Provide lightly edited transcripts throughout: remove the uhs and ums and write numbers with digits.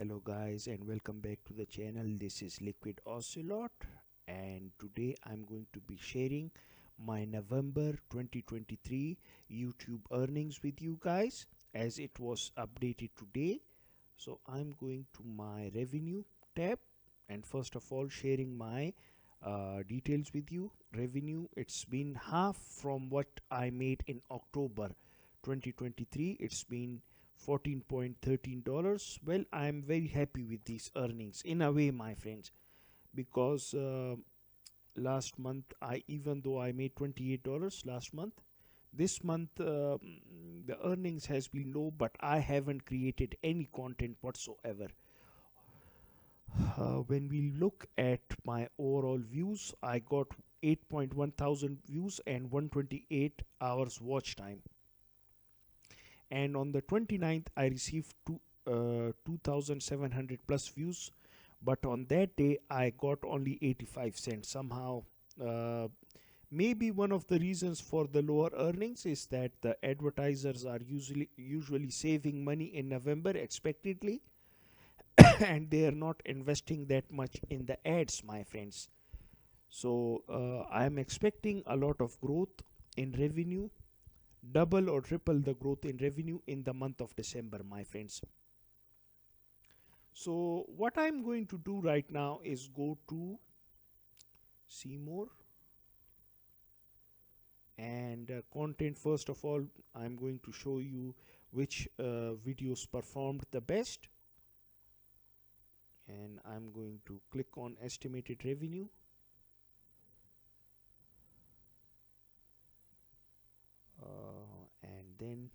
Hello guys and welcome back to the channel. This is LiquidOcelot and today I'm going to be sharing my November 2023 YouTube earnings with you guys as it was updated today. So I'm going to my revenue tab and first of all sharing my details with you. Revenue, it's been half from what I made in October 2023. It's been $14.13. Well, I am very happy with these earnings in a way, my friends, because last month even though I made $28 last month, this month the earnings has been low, but I haven't created any content whatsoever. When we look at my overall views, I got 8.1 thousand views and 128 hours watch time, and on the 29th I received 2700 plus views, but on that day I got only 85 cents somehow. uh, Maybe one of the reasons for the lower earnings is that the advertisers are usually saving money in November expectedly and they are not investing that much in the ads, my friends. So I am expecting a lot of growth in revenue, double or triple the growth in revenue in the month of December, my friends. So what I'm going to do right now is go to see more and content. First of all, I'm going to show you which videos performed the best, and I'm going to click on estimated revenue. And then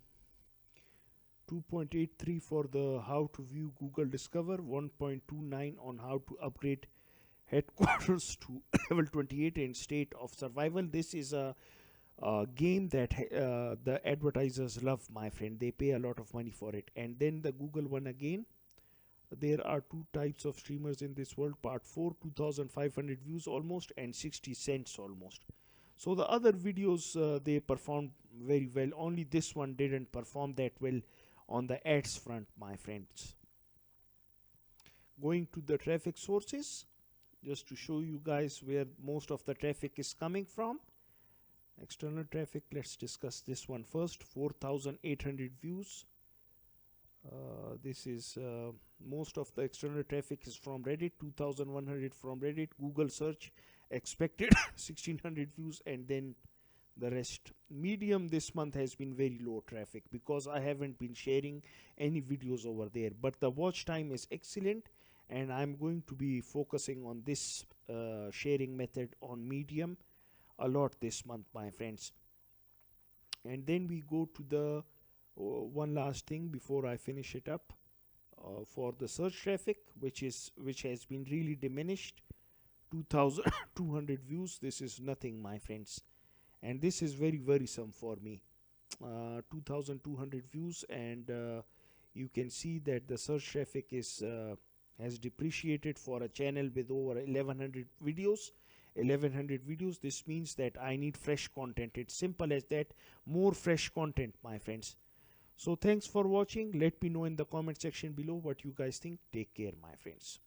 2.83 for the how to view Google Discover, 1.29 on how to upgrade headquarters to level 28 in state of survival. This is a game that the advertisers love, my friend. They pay a lot of money for it. And then the Google one again. There are two types of streamers in this world. Part 4, 2500 views almost and 60 cents almost. So the other videos they performed very well. Only this one didn't perform that well on the ads front, my friends. Going to the traffic sources just to show you guys where most of the traffic is coming from. External traffic, let's discuss this one first. 4800 views. This is most of the external traffic is from Reddit, 2100 from Reddit. Google search expected 1600 views, and then the rest. Medium this month has been very low traffic because I haven't been sharing any videos over there, but the watch time is excellent, and I'm going to be focusing on this sharing method on Medium a lot this month, my friends. And then we go to the one last thing before I finish it up. For the search traffic, which has been really diminished, 2200 views. This is nothing, my friends, and this is very worrisome for me. 2200 views, and you can see that the search traffic is has depreciated for a channel with over 1100 videos. This means that I need fresh content. It's simple as that. More fresh content, my friends. So thanks for watching. Let me know in the comment section below what you guys think. Take care, my friends.